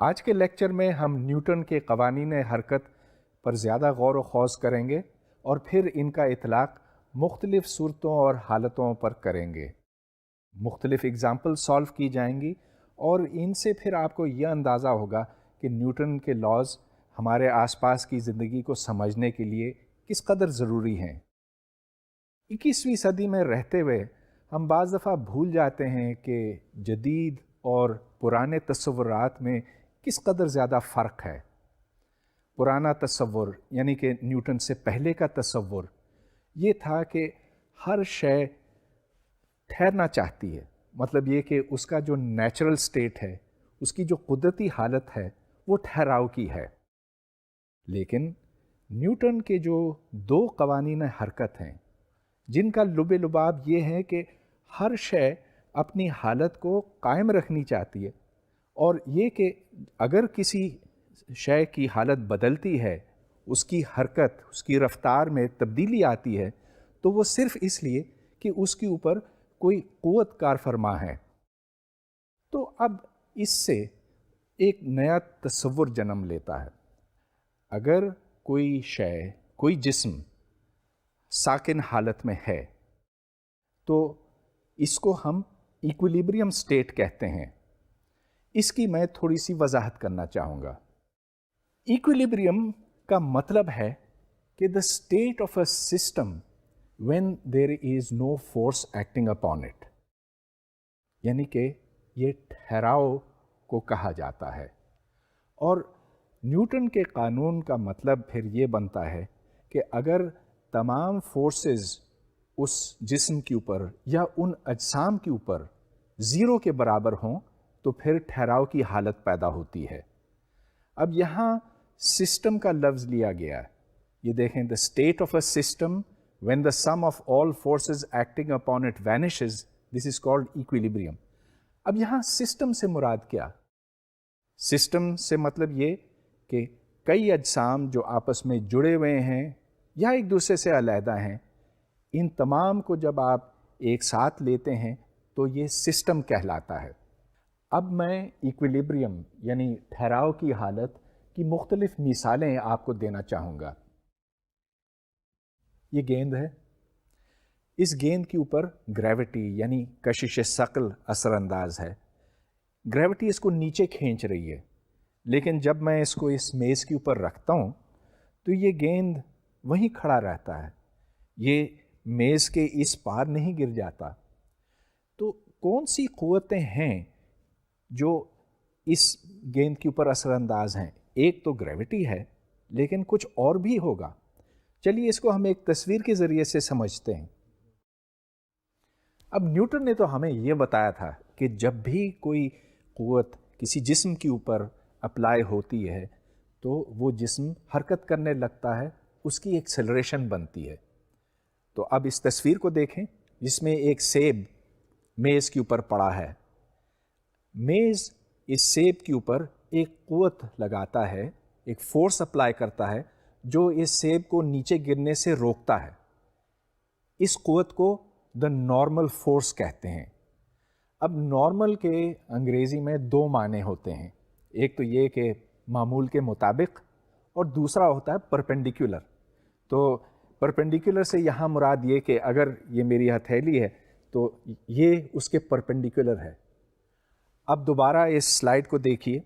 آج کے لیکچر میں ہم نیوٹن کے قوانین حرکت پر زیادہ غور و خوض کریں گے اور پھر ان کا اطلاق مختلف صورتوں اور حالتوں پر کریں گے. مختلف اگزامپل سالو کی جائیں گی اور ان سے پھر آپ کو یہ اندازہ ہوگا کہ نیوٹن کے لاز ہمارے آس پاس کی زندگی کو سمجھنے کے لیے کس قدر ضروری ہیں. 21ویں صدی میں رہتے ہوئے ہم بعض دفعہ بھول جاتے ہیں کہ جدید اور پرانے تصورات میں کس قدر زیادہ فرق ہے. پرانا تصور یعنی کہ نیوٹن سے پہلے کا تصور یہ تھا کہ ہر شے ٹھہرنا چاہتی ہے، مطلب یہ کہ اس کا جو نیچرل سٹیٹ ہے، اس کی جو قدرتی حالت ہے وہ ٹھہراؤ کی ہے. لیکن نیوٹن کے جو دو قوانین حرکت ہیں جن کا لب لباب یہ ہے کہ ہر شے اپنی حالت کو قائم رکھنی چاہتی ہے، اور یہ کہ اگر کسی شے کی حالت بدلتی ہے، اس کی حرکت، اس کی رفتار میں تبدیلی آتی ہے، تو وہ صرف اس لیے کہ اس کے اوپر کوئی قوت کار فرما ہے. تو اب اس سے ایک نیا تصور جنم لیتا ہے. اگر کوئی شے، کوئی جسم ساکن حالت میں ہے تو اس کو ہم ایکویلیبریم سٹیٹ کہتے ہیں. اس کی میں تھوڑی سی وضاحت کرنا چاہوں گا. ایکویلیبریم کا مطلب ہے کہ the state of a system when there is no force acting upon it، یعنی کہ یہ ٹھہراؤ کو کہا جاتا ہے. اور نیوٹن کے قانون کا مطلب پھر یہ بنتا ہے کہ اگر تمام فورسز اس جسم کے اوپر یا ان اجسام کے اوپر زیرو کے برابر ہوں تو پھر ٹھہراؤ کی حالت پیدا ہوتی ہے. اب یہاں سسٹم کا لفظ لیا گیا ہے. یہ دیکھیں، the state of a system when the sum of all forces acting upon it vanishes, this is called equilibrium. اب یہاں سسٹم سے مراد کیا؟ سسٹم سے مطلب یہ کہ کئی اجسام جو آپس میں جڑے ہوئے ہیں یا ایک دوسرے سے علیحدہ ہیں، ان تمام کو جب آپ ایک ساتھ لیتے ہیں تو یہ سسٹم کہلاتا ہے. اب میں ایکویلیبریم یعنی ٹھہراؤ کی حالت کی مختلف مثالیں آپ کو دینا چاہوں گا. یہ گیند ہے، اس گیند کے اوپر گریوٹی یعنی کشش ثقل اثر انداز ہے. گریوٹی اس کو نیچے کھینچ رہی ہے، لیکن جب میں اس کو اس میز کے اوپر رکھتا ہوں تو یہ گیند وہیں کھڑا رہتا ہے، یہ میز کے اس پار نہیں گر جاتا. تو کون سی قوتیں ہیں جو اس گیند کے اوپر اثر انداز ہیں؟ ایک تو گریوٹی ہے، لیکن کچھ اور بھی ہوگا. چلیے اس کو ہم ایک تصویر کے ذریعے سے سمجھتے ہیں. اب نیوٹن نے تو ہمیں یہ بتایا تھا کہ جب بھی کوئی قوت کسی جسم کے اوپر اپلائی ہوتی ہے تو وہ جسم حرکت کرنے لگتا ہے، اس کی ایکسلریشن بنتی ہے. تو اب اس تصویر کو دیکھیں جس میں ایک سیب میز کے اوپر پڑا ہے. میز اس سیب کے اوپر ایک قوت لگاتا ہے، ایک فورس اپلائی کرتا ہے جو اس سیب کو نیچے گرنے سے روکتا ہے. اس قوت کو دا نارمل فورس کہتے ہیں. اب نارمل کے انگریزی میں دو معنی ہوتے ہیں. ایک تو یہ کہ معمول کے مطابق، اور دوسرا ہوتا ہے پرپینڈیکولر. تو پرپینڈیکولر سے یہاں مراد یہ کہ اگر یہ میری ہتھیلی ہے تو یہ اس کے پرپینڈیکولر ہے. اب دوبارہ اس سلائیڈ کو دیکھیے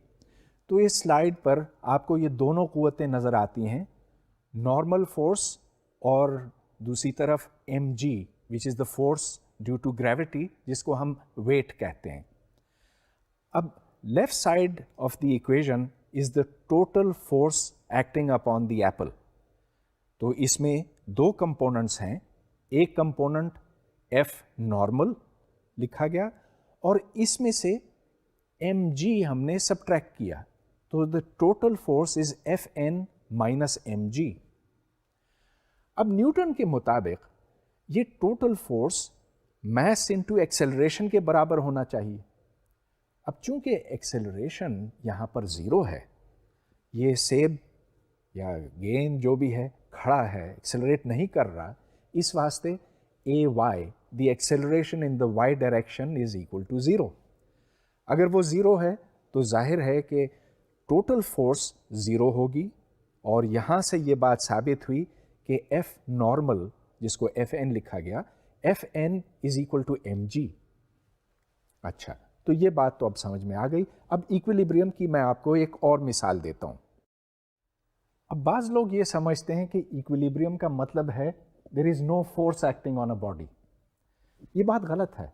تو اس سلائیڈ پر آپ کو یہ دونوں قوتیں نظر آتی ہیں، نارمل فورس اور دوسری طرف M G which is the force due to gravity, جس کو ہم ویٹ کہتے ہیں. اب left side of the equation is the total force acting upon the apple. تو اس میں دو کمپوننٹس ہیں. ایک کمپوننٹ ایف نارمل لکھا گیا اور اس میں سے ایم جی ہم نے سبٹریکٹ کیا، تو the total force is F N minus M جی. اب نیوٹن کے مطابق یہ total force mass into acceleration کے برابر ہونا چاہیے. اب چونکہ ایکسلریشن یہاں پر زیرو ہے، یہ سیب یا گیند جو بھی ہے کھڑا ہے، ایکسلریٹ نہیں کر رہا، اس واسطے a y the acceleration in the y direction is equal to zero. اگر وہ زیرو ہے تو ظاہر ہے کہ ٹوٹل فورس 0 ہوگی، اور یہاں سے یہ بات ثابت ہوئی کہ ایف نارمل، جس کو ایف این لکھا گیا، F N is equal to M G. اچھا، تو یہ بات تو اب سمجھ میں آ گئی. اب ایکویلیبریم کی میں آپ کو ایک اور مثال دیتا ہوں. اب بعض لوگ یہ سمجھتے ہیں کہ ایکویلیبریم کا مطلب ہے there is no force acting on a body. یہ بات غلط ہے.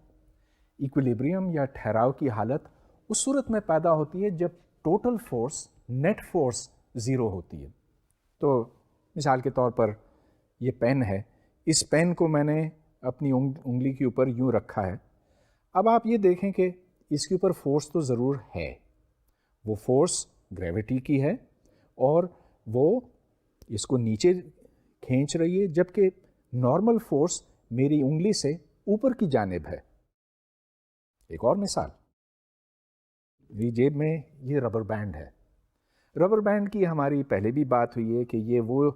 ایکویلیبریم یا ٹھہراؤ کی حالت اس صورت میں پیدا ہوتی ہے جب ٹوٹل فورس، نیٹ فورس 0 ہوتی ہے. تو مثال کے طور پر یہ پین ہے، اس پین کو میں نے اپنی انگلی کے اوپر یوں رکھا ہے. اب آپ یہ دیکھیں کہ اس کے اوپر فورس تو ضرور ہے، وہ فورس گریوٹی کی ہے، اور وہ اس کو نیچے کھینچ رہی ہے، جبکہ نارمل فورس میری انگلی سے اوپر کی جانب ہے. ایک اور مثال، میری جیب میں یہ ربر بینڈ ہے. ربر بینڈ کی ہماری پہلے بھی بات ہوئی ہے کہ یہ وہ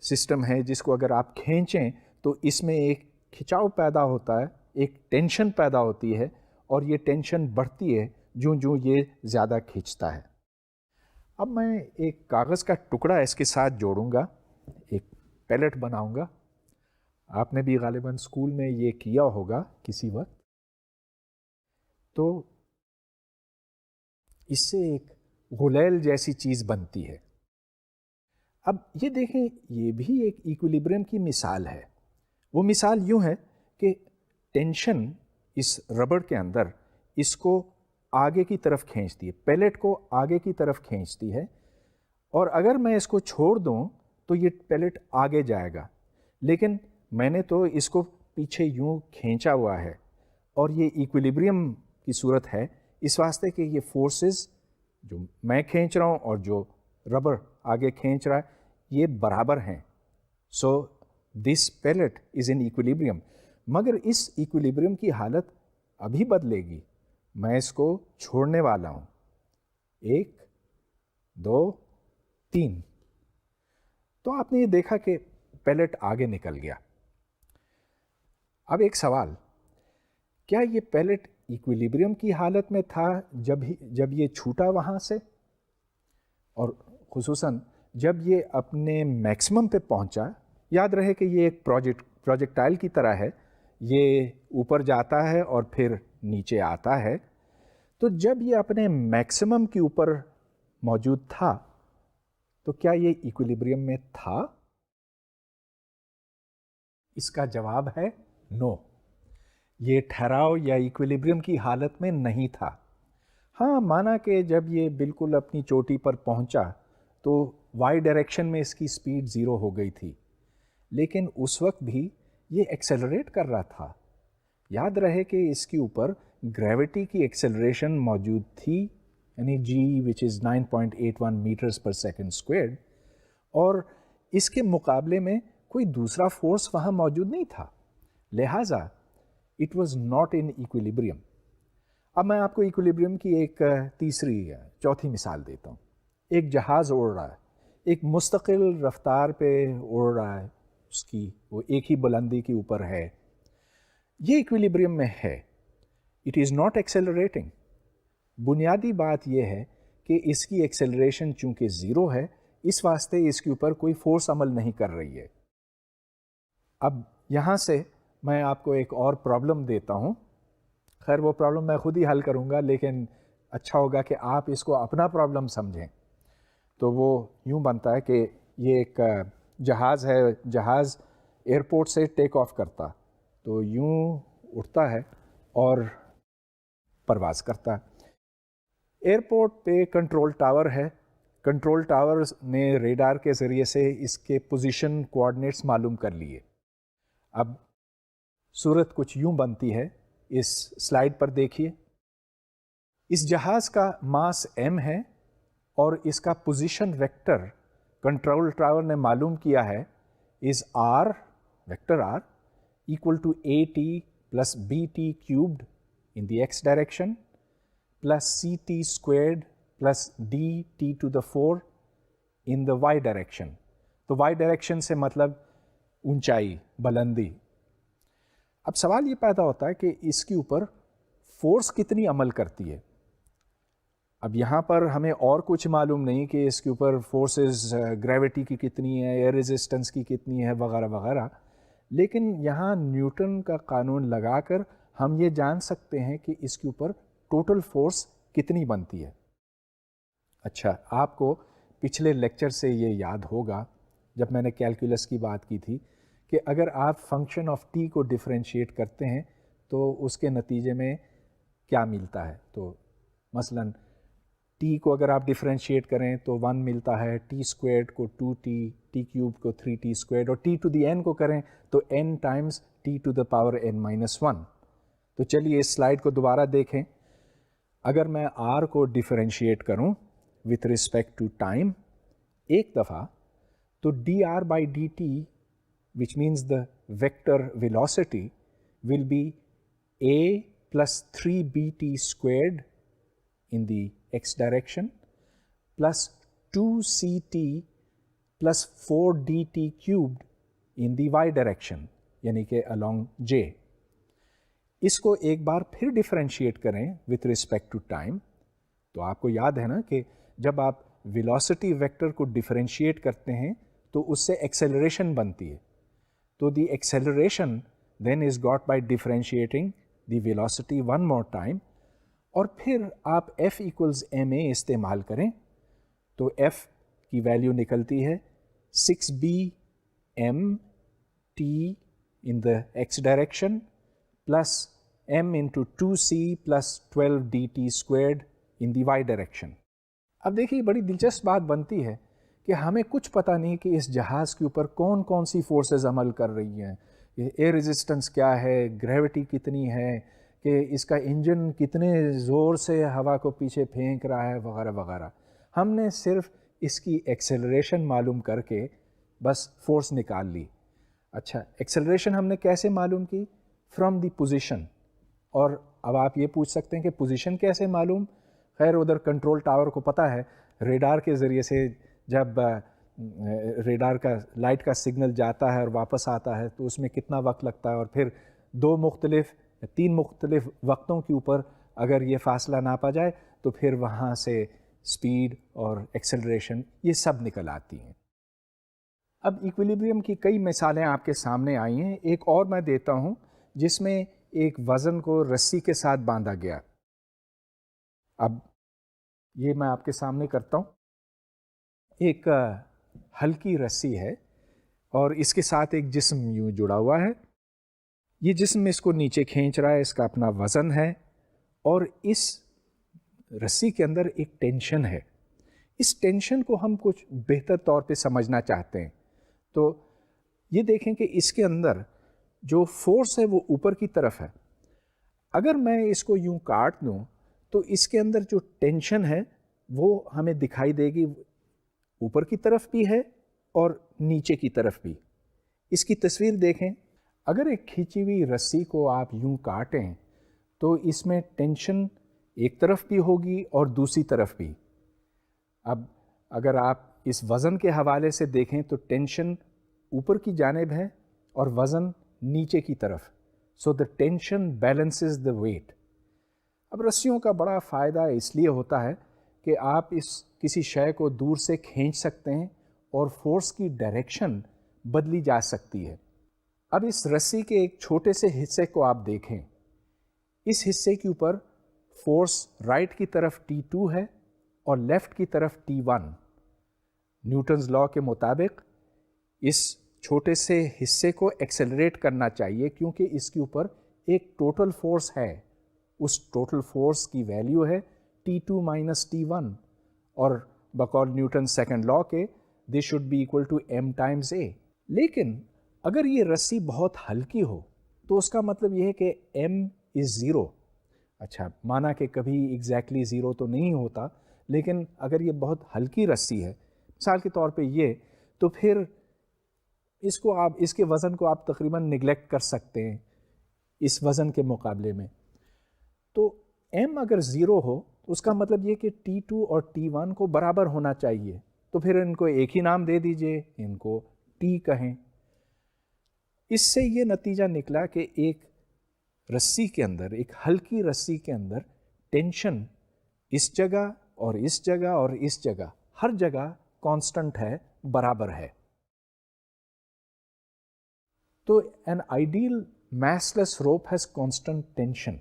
سسٹم ہے جس کو اگر آپ کھینچیں تو اس میں ایک کھچاؤ پیدا ہوتا ہے، ایک ٹینشن پیدا ہوتی ہے، اور یہ ٹینشن بڑھتی ہے جو یہ زیادہ کھینچتا ہے. اب میں ایک کاغذ کا ٹکڑا اس کے ساتھ جوڑوں گا، ایک پیلٹ بناؤں گا. آپ نے بھی غالباً اسکول میں یہ کیا ہوگا کسی وقت. تو اس سے ایک غلیل جیسی چیز بنتی ہے. اب یہ دیکھیں، یہ بھی ایک ایکویلیبریم کی مثال ہے. وہ مثال یوں ہے کہ ٹینشن اس ربڑ کے اندر اس کو آگے کی طرف کھینچتی ہے، پیلٹ کو آگے کی طرف کھینچتی ہے، اور اگر میں اس کو چھوڑ دوں تو یہ پیلٹ آگے جائے گا. لیکن میں نے تو اس کو پیچھے یوں کھینچا ہوا ہے، اور یہ ایکویلیبریم کی صورت ہے اس واسطے کہ یہ فورسز جو میں کھینچ رہا ہوں اور جو ربر آگے کھینچ رہا ہے یہ برابر ہیں. سو دس پیلٹ از ان ایکویلیبریم. مگر اس ایکویلیبریم کی حالت ابھی بدلے گی. میں اس کو چھوڑنے والا ہوں. 1 2 3. تو آپ نے یہ دیکھا کہ پیلٹ آگے نکل گیا. اب ایک سوال، کیا یہ پیلٹ ایکویلیبریم کی حالت میں تھا جب یہ چھوٹا وہاں سے، اور خصوصاً جب یہ اپنے میکسیمم پہ پہنچا؟ یاد رہے کہ یہ ایک پروجیکٹائل کی طرح ہے، یہ اوپر جاتا ہے اور پھر نیچے آتا ہے. تو جب یہ اپنے میکسیمم کے اوپر موجود تھا تو کیا یہ ایکویلیبریم میں تھا؟ اس کا جواب ہے نو. یہ ٹھہراؤ یا ایکویلیبریم کی حالت میں نہیں تھا. ہاں، مانا کہ جب یہ بالکل اپنی چوٹی پر پہنچا تو وائی ڈائریکشن میں اس کی سپیڈ 0 ہو گئی تھی، لیکن اس وقت بھی یہ ایکسیلریٹ کر رہا تھا. یاد رہے کہ اس کے اوپر گریوٹی کی ایکسیلریشن موجود تھی، یعنی جی which is 9.81 matters per second squared, اور اس کے مقابلے میں کوئی دوسرا فورس وہاں موجود نہیں تھا. لہٰذا it was not in equilibrium. اب میں آپ کو ایکویلیبریم کی ایک چوتھی مثال دیتا ہوں. ایک جہاز اڑ رہا ہے، ایک مستقل رفتار پہ اڑ رہا ہے، اس کی وہ ایک ہی بلندی کے اوپر ہے. یہ ایکویلیبریم میں ہے. It is not accelerating. بنیادی بات یہ ہے کہ اس کی ایکسیلریشن چونکہ 0 ہے، اس واسطے اس کے اوپر کوئی فورس عمل نہیں کر رہی ہے. اب یہاں سے میں آپ کو ایک اور پرابلم دیتا ہوں. خیر وہ پرابلم میں خود ہی حل کروں گا، لیکن اچھا ہوگا کہ آپ اس کو اپنا پرابلم سمجھیں. تو وہ یوں بنتا ہے کہ یہ ایک جہاز ہے، جہاز ایئرپورٹ سے ٹیک آف کرتا تو یوں اٹھتا ہے اور پرواز کرتا ہے. ایئرپورٹ پہ کنٹرول ٹاور ہے. کنٹرول ٹاور نے ریڈار کے ذریعے سے اس کے پوزیشن کوآرڈینیٹس معلوم کر لیے. اب صورت کچھ یوں بنتی ہے، اس سلائیڈ پر دیکھیے. اس جہاز کا ماس m ہے اور اس کا پوزیشن ویکٹر کنٹرول ٹاور نے معلوم کیا ہے از r vector r equal to at plus bt cubed in the x direction plus ct squared plus dt to the 4 in the y direction. تو y direction سے مطلب اونچائی، بلندی. اب سوال یہ پیدا ہوتا ہے کہ اس کے اوپر فورس کتنی عمل کرتی ہے. اب یہاں پر ہمیں اور کچھ معلوم نہیں کہ اس کے اوپر فورسز گریوٹی کی کتنی ہے، ایئر ریزسٹنس کی کتنی ہے، وغیرہ وغیرہ، لیکن یہاں نیوٹن کا قانون لگا کر ہم یہ جان سکتے ہیں کہ اس کے اوپر ٹوٹل فورس کتنی بنتی ہے۔ اچھا، آپ کو پچھلے لیکچر سے یہ یاد ہوگا جب میں نے کیلکولس کی بات کی تھی کہ اگر آپ فنکشن آف ٹی کو ڈفرینشیٹ کرتے ہیں تو اس کے نتیجے میں کیا ملتا ہے۔ تو مثلاً ٹی کو اگر آپ ڈفرینشیٹ کریں تو 1 ملتا ہے، ٹی اسکوائرڈ کو 2t، ٹی کیوب کو 3t اسکوائرڈ، اور ٹی ٹو دی n کو کریں تو n times T to the power n-1۔ تو چلیے اس سلائڈ کو دوبارہ دیکھیں۔ اگر میں r کو ڈفرینشیٹ کروں وتھ رسپیکٹ ٹو ٹائم ایک دفعہ، تو dr by D T which means the vector velocity will be a plus 3bt squared in the x direction plus 2ct plus 4dt cubed in the y direction، یعنی کہ along j۔ اس کو ایک بار پھر differentiate کریں with respect to time، تو آپ کو یاد ہے نا کہ جب آپ ویلوسٹی ویکٹر کو ڈفرینشیٹ کرتے ہیں تو اس سے ایکسیلریشن بنتی ہے۔ تو the acceleration then is got by differentiating the velocity one more time, اور پھر آپ ایف ایکولز ایم اے استعمال کریں تو ایف کی ویلیو نکلتی ہے 6b m t in the x direction plus m into 2c plus 12dt squared in the y direction. اب دیکھیے بڑی دلچسپ بات بنتی ہے کہ ہمیں کچھ پتہ نہیں کہ اس جہاز کے اوپر کون کون سی فورسز عمل کر رہی ہیں، ایئر ریزسٹنس کیا ہے، گریوٹی کتنی ہے، کہ اس کا انجن کتنے زور سے ہوا کو پیچھے پھینک رہا ہے، وغیرہ وغیرہ۔ ہم نے صرف اس کی ایکسیلریشن معلوم کر کے بس فورس نکال لی۔ اچھا، ایکسیلریشن ہم نے کیسے معلوم کی؟ From the position. اور اب آپ یہ پوچھ سکتے ہیں کہ پوزیشن کیسے معلوم؟ خیر ادھر کنٹرول ٹاور کو پتہ ہے، ریڈار کے ذریعے سے جب ریڈار کا لائٹ کا سگنل جاتا ہے اور واپس آتا ہے تو اس میں کتنا وقت لگتا ہے، اور پھر 3 مختلف وقتوں کے اوپر اگر یہ فاصلہ ناپا جائے تو پھر وہاں سے سپیڈ اور ایکسیلریشن یہ سب نکل آتی ہیں۔ اب ایکویلیبریم کی کئی مثالیں آپ کے سامنے آئی ہیں، ایک اور میں دیتا ہوں جس میں ایک وزن کو رسی کے ساتھ باندھا گیا۔ اب یہ میں آپ کے سامنے کرتا ہوں، ایک ہلکی رسی ہے اور اس کے ساتھ ایک جسم یوں جڑا ہوا ہے، یہ جسم اس کو نیچے کھینچ رہا ہے، اس کا اپنا وزن ہے، اور اس رسی کے اندر ایک ٹینشن ہے۔ اس ٹینشن کو ہم کچھ بہتر طور پہ سمجھنا چاہتے ہیں تو یہ دیکھیں کہ اس کے اندر جو فورس ہے وہ اوپر کی طرف ہے۔ اگر میں اس کو یوں کاٹ دوں تو اس کے اندر جو ٹینشن ہے وہ ہمیں دکھائی دے گی، اوپر کی طرف بھی ہے اور نیچے کی طرف بھی۔ اس کی تصویر دیکھیں، اگر ایک کھینچی ہوئی رسی کو آپ یوں کاٹیں تو اس میں ٹینشن ایک طرف بھی ہوگی اور دوسری طرف بھی۔ اب اگر آپ اس وزن کے حوالے سے دیکھیں تو ٹینشن اوپر کی جانب ہے اور وزن نیچے کی طرف، سو the tension balances the wait. اب رسیوں کا بڑا فائدہ اس لیے ہوتا ہے کہ آپ کسی شے کو دور سے کھینچ سکتے ہیں اور فورس کی ڈائریکشن بدلی جا سکتی ہے۔ اب اس رسی کے ایک چھوٹے سے حصے کو آپ دیکھیں، اس حصے کے اوپر فورس رائٹ کی طرف T2 ہے اور لیفٹ کی طرف T1۔ نیوٹنز لاء کے مطابق اس چھوٹے سے حصے کو ایکسیلریٹ کرنا چاہیے کیونکہ اس کے اوپر ایک ٹوٹل فورس ہے، اس ٹوٹل فورس کی ویلیو ہے T2 مائنس T1، اور بقول نیوٹن سیکنڈ لاء کے this should be equal to m times a۔ لیکن اگر یہ رسی بہت ہلکی ہو تو اس کا مطلب یہ ہے کہ m از 0۔ اچھا، مانا کہ کبھی ایگزیکٹلی 0 تو نہیں ہوتا، لیکن اگر یہ بہت ہلکی رسی ہے، مثال کے طور پہ یہ، تو پھر اس کے وزن کو آپ تقریباً نگلیکٹ کر سکتے ہیں اس وزن کے مقابلے میں۔ تو m اگر 0 ہو تو اس کا مطلب یہ کہ T2 اور T1 کو برابر ہونا چاہیے، تو پھر ان کو ایک ہی نام دے دیجئے، ان کو T کہیں۔ اس سے یہ نتیجہ نکلا کہ ایک رسی کے اندر، ایک ہلکی رسی کے اندر ٹینشن اس جگہ اور اس جگہ ہر جگہ کانسٹنٹ ہے، برابر ہے. تو این آئیڈیل میس لیس روپ ہیز کانسٹنٹ ٹینشن.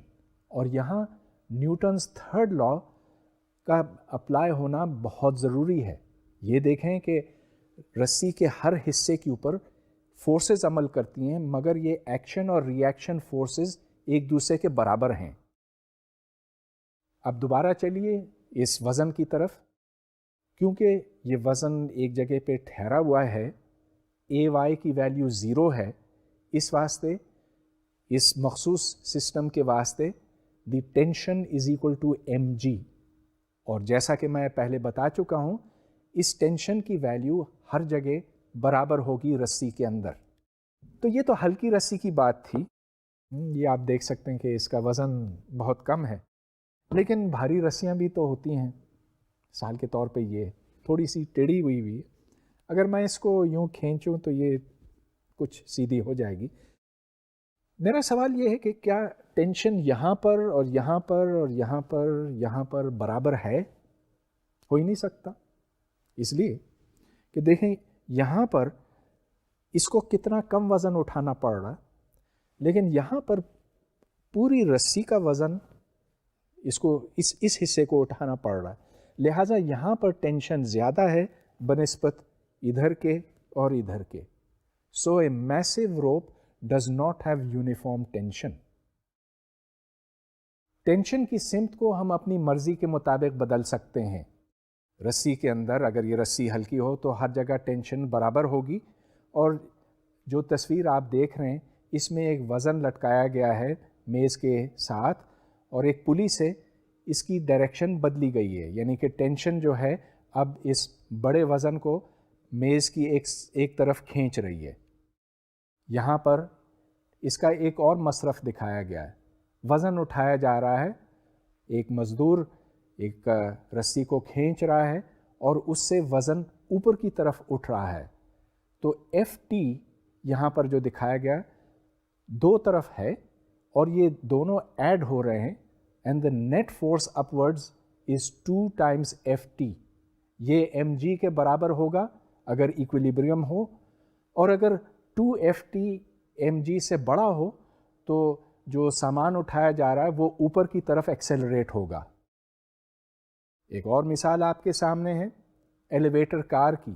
اور یہاں نیوٹنز تھرڈ لا کا اپلائی ہونا بہت ضروری ہے. یہ دیکھیں کہ رسی کے ہر حصے کے اوپر فورسز عمل کرتی ہیں، مگر یہ ایکشن اور ری ایکشن فورسز ایک دوسرے کے برابر ہیں. اب دوبارہ چلیے اس وزن کی طرف. کیونکہ یہ وزن ایک جگہ پہ ٹھہرا ہوا ہے، اے وائی کی ویلیو 0 ہے، اس واسطے اس مخصوص سسٹم کے واسطے the tension is equal to M G. اور جیسا کہ میں پہلے بتا چکا ہوں، اس ٹینشن کی ویلیو ہر جگہ برابر ہوگی رسی کے اندر. تو یہ تو ہلکی رسی کی بات تھی. یہ آپ دیکھ سکتے ہیں کہ اس کا وزن بہت کم ہے، لیکن بھاری رسیاں بھی تو ہوتی ہیں. مثال کے طور پہ یہ تھوڑی سی ٹیڑھی ہوئی ہے، اگر میں اس کو یوں کھینچوں تو یہ کچھ سیدھی ہو جائے گی. میرا سوال یہ ہے کہ کیا ٹینشن یہاں پر اور یہاں پر اور یہاں پر برابر ہے؟ ہو ہی نہیں سکتا. اس لیے کہ دیکھیں یہاں پر اس کو کتنا کم وزن اٹھانا پڑ رہا، لیکن یہاں پر پوری رسی کا وزن اس حصے کو اٹھانا پڑ رہا ہے. لہٰذا یہاں پر ٹینشن زیادہ ہے بنسبت ادھر کے اور ادھر کے. سو اے میسو روپ does not have uniform tension. Tension کی سمت کو ہم اپنی مرضی کے مطابق بدل سکتے ہیں. رسی کے اندر اگر یہ رسی ہلکی ہو تو ہر جگہ ٹینشن برابر ہوگی. اور جو تصویر آپ دیکھ رہے ہیں اس میں ایک وزن لٹکایا گیا ہے میز کے ساتھ، اور ایک پلی سے اس کی ڈائریکشن بدلی گئی ہے، یعنی کہ ٹینشن جو ہے اب اس بڑے وزن کو میز کی ایک طرف کھینچ رہی ہے. یہاں پر اس کا ایک اور مصرف دکھایا گیا ہے. وزن اٹھایا جا رہا ہے، ایک مزدور ایک رسی کو کھینچ رہا ہے اور اس سے وزن اوپر کی طرف اٹھ رہا ہے. تو ایف ٹی یہاں پر جو دکھایا گیا دو طرف ہے اور یہ دونوں ایڈ ہو رہے ہیں، and the net force upwards is 2 times F T. یہ ایم جی کے برابر ہوگا اگر ایکویلیبریم ہو، اور اگر 2 ایف ٹی ایم جی سے بڑا ہو تو جو سامان اٹھایا جا رہا ہے وہ اوپر کی طرف ایکسیلریٹ ہوگا. ایک اور مثال آپ کے سامنے ہے ایلیویٹر کار کی.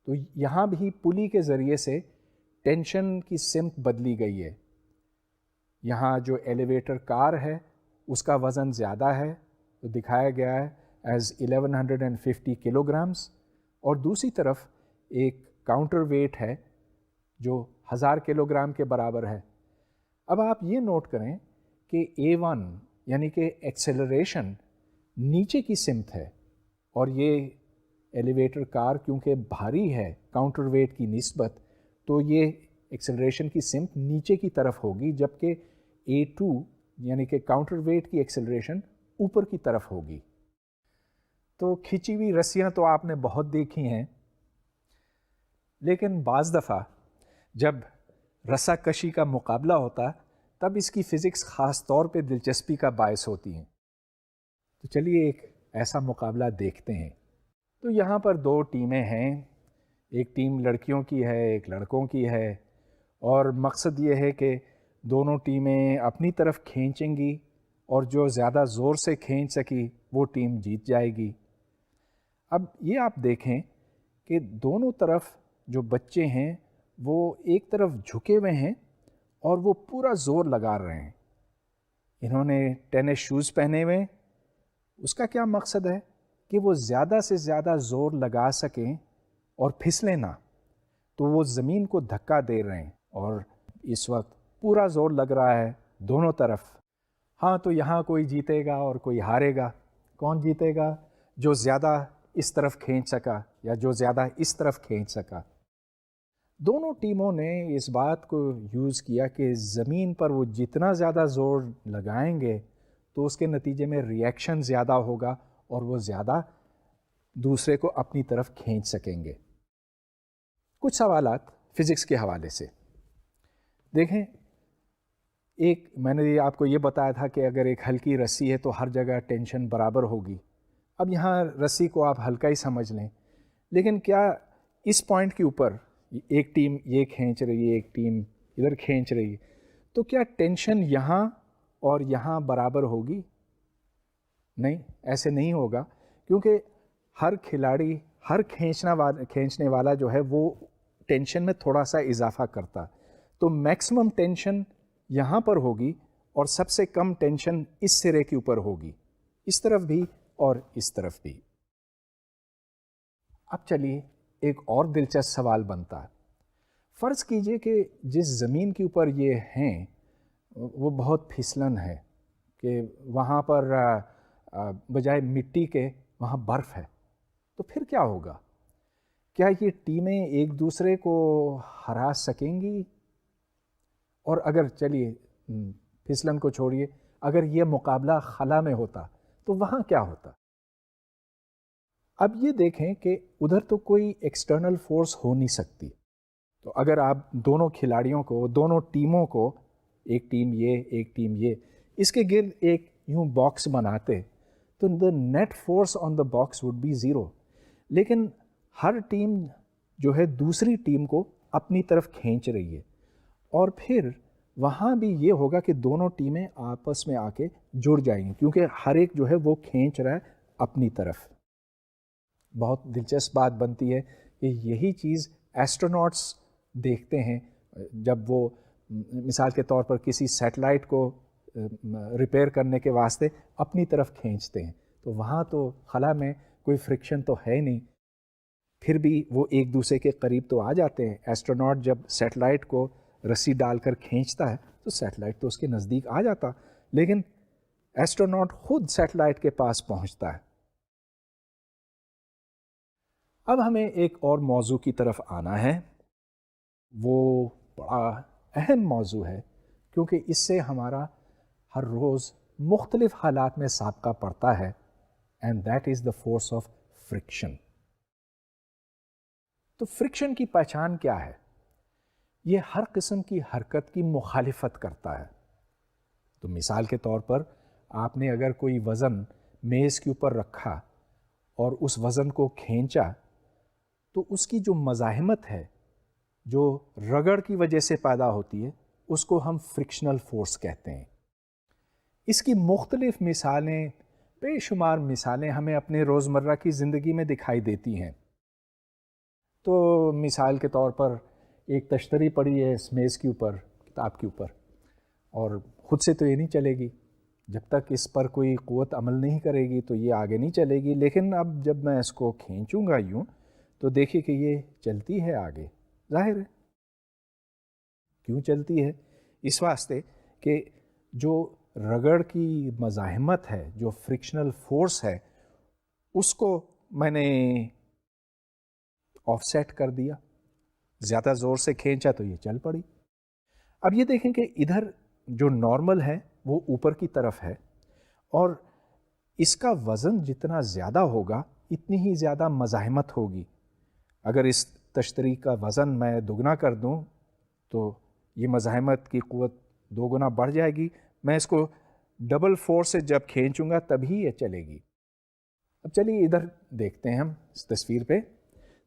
تو یہاں بھی پلی کے ذریعے سے ٹینشن کی سمت بدلی گئی ہے. یہاں جو ایلیویٹر کار ہے اس کا وزن زیادہ ہے، تو دکھایا گیا ہے ایز 1150 کلو گرامس، اور دوسری طرف ایک کاؤنٹر ویٹ ہے جو 1000 کلو گرام کے برابر ہے. اب آپ یہ نوٹ کریں کہ A1 یعنی کہ ایکسیلریشن نیچے کی سمت ہے، اور یہ ایلیویٹر کار کیونکہ بھاری ہے کاؤنٹر ویٹ کی نسبت، تو یہ ایکسیلریشن کی سمت نیچے کی طرف ہوگی، جبکہ A2 یعنی کہ کاؤنٹر ویٹ کی ایکسیلریشن اوپر کی طرف ہوگی. تو کھینچی ہوئی رسیاں تو آپ نے بہت دیکھی ہیں، لیکن بعض دفعہ جب رسا کشی کا مقابلہ ہوتا تب اس کی فزکس خاص طور پہ دلچسپی کا باعث ہوتی ہیں. تو چلیے ایک ایسا مقابلہ دیکھتے ہیں. تو یہاں پر 2 ٹیمیں ہیں، ایک ٹیم لڑکیوں کی ہے ایک لڑکوں کی ہے، اور مقصد یہ ہے کہ دونوں ٹیمیں اپنی طرف کھینچیں گی اور جو زیادہ زور سے کھینچ سکی وہ ٹیم جیت جائے گی. اب یہ آپ دیکھیں کہ دونوں طرف جو بچے ہیں وہ ایک طرف جھکے ہوئے ہیں اور وہ پورا زور لگا رہے ہیں. انہوں نے ٹینس شوز پہنے ہوئے. اس کا کیا مقصد ہے کہ وہ زیادہ سے زیادہ زور لگا سکیں اور پھسلیں نہ. تو وہ زمین کو دھکا دے رہے ہیں اور اس وقت پورا زور لگ رہا ہے دونوں طرف. ہاں تو یہاں کوئی جیتے گا اور کوئی ہارے گا. کون جیتے گا؟ جو زیادہ اس طرف کھینچ سکا یا جو زیادہ اس طرف کھینچ سکا. دونوں ٹیموں نے اس بات کو یوز کیا کہ زمین پر وہ جتنا زیادہ زور لگائیں گے تو اس کے نتیجے میں ری ایکشن زیادہ ہوگا اور وہ زیادہ دوسرے کو اپنی طرف کھینچ سکیں گے. کچھ سوالات فزکس کے حوالے سے دیکھیں. ایک میں نے آپ کو یہ بتایا تھا کہ اگر ایک ہلکی رسی ہے تو ہر جگہ ٹینشن برابر ہوگی. اب یہاں رسی کو آپ ہلکا ہی سمجھ لیں، لیکن کیا اس پوائنٹ کے اوپر ایک ٹیم یہ کھینچ رہی ہے، ایک ٹیم ادھر کھینچ رہی ہے، تو کیا ٹینشن یہاں اور یہاں برابر ہوگی؟ نہیں، ایسے نہیں ہوگا، کیونکہ ہر کھلاڑی، ہر کھینچنے والا جو ہے وہ ٹینشن میں تھوڑا سا اضافہ کرتا، تو میکسیمم ٹینشن یہاں پر ہوگی اور سب سے کم ٹینشن اس سرے کے اوپر ہوگی، اس طرف بھی اور اس طرف بھی۔ اب چلیے ایک اور دلچسپ سوال بنتا ہے، فرض کیجئے کہ جس زمین کے اوپر یہ ہیں وہ بہت پھسلن ہے، کہ وہاں پر بجائے مٹی کے وہاں برف ہے، تو پھر کیا ہوگا؟ کیا یہ ٹیمیں ایک دوسرے کو ہرا سکیں گی؟ اور اگر چلیے پھسلن کو چھوڑیے، اگر یہ مقابلہ خلا میں ہوتا تو وہاں کیا ہوتا؟ اب یہ دیکھیں کہ ادھر تو کوئی ایکسٹرنل فورس ہو نہیں سکتی، تو اگر آپ دونوں کھلاڑیوں کو، دونوں ٹیموں کو، ایک ٹیم یہ ایک ٹیم یہ، اس کے گرد ایک یوں باکس بناتے تو the net force on the box would be zero, لیکن ہر ٹیم جو ہے دوسری ٹیم کو اپنی طرف کھینچ رہی ہے، اور پھر وہاں بھی یہ ہوگا کہ دونوں ٹیمیں آپس میں آ کے جڑ جائیں گی، کیونکہ ہر ایک جو ہے وہ کھینچ رہا ہے اپنی طرف۔ بہت دلچسپ بات بنتی ہے کہ یہی چیز ایسٹروناٹس دیکھتے ہیں جب وہ مثال کے طور پر کسی سیٹلائٹ کو ریپیئر کرنے کے واسطے اپنی طرف کھینچتے ہیں، تو وہاں تو خلا میں کوئی فرکشن تو ہے نہیں، پھر بھی وہ ایک دوسرے کے قریب تو آ جاتے ہیں۔ ایسٹروناٹ جب سیٹلائٹ کو رسی ڈال کر کھینچتا ہے تو سیٹلائٹ تو اس کے نزدیک آ جاتا، لیکن ایسٹروناٹ خود سیٹلائٹ کے پاس پہنچتا ہے۔ اب ہمیں ایک اور موضوع کی طرف آنا ہے، وہ بڑا اہم موضوع ہے، کیونکہ اس سے ہمارا ہر روز مختلف حالات میں سابقہ پڑتا ہے، and that is the force of friction. تو فرکشن کی پہچان کیا ہے؟ یہ ہر قسم کی حرکت کی مخالفت کرتا ہے۔ تو مثال کے طور پر آپ نے اگر کوئی وزن میز کے اوپر رکھا اور اس وزن کو کھینچا، تو اس کی جو مزاحمت ہے، جو رگڑ کی وجہ سے پیدا ہوتی ہے، اس کو ہم فرکشنل فورس کہتے ہیں۔ اس کی مختلف مثالیں، بے شمار مثالیں ہمیں اپنے روزمرہ کی زندگی میں دکھائی دیتی ہیں۔ تو مثال کے طور پر ایک تشتری پڑی ہے اس میز کے اوپر، کتاب کے اوپر، اور خود سے تو یہ نہیں چلے گی، جب تک اس پر کوئی قوت عمل نہیں کرے گی تو یہ آگے نہیں چلے گی، لیکن اب جب میں اس کو کھینچوں گا یوں تو دیکھیے کہ یہ چلتی ہے آگے۔ ظاہر ہے کیوں چلتی ہے؟ اس واسطے کہ جو رگڑ کی مزاحمت ہے، جو فرکشنل فورس ہے، اس کو میں نے آف سیٹ کر دیا، زیادہ زور سے کھینچا تو یہ چل پڑی۔ اب یہ دیکھیں کہ ادھر جو نارمل ہے وہ اوپر کی طرف ہے، اور اس کا وزن جتنا زیادہ ہوگا اتنی ہی زیادہ مزاحمت ہوگی۔ اگر اس تشتری کا وزن میں دگنا کر دوں تو یہ مزاحمت کی قوت 2 گنا بڑھ جائے گی، میں اس کو ڈبل فورس سے جب کھینچوں گا تبھی یہ چلے گی۔ اب چلیے ادھر دیکھتے ہیں ہم اس تصویر پہ،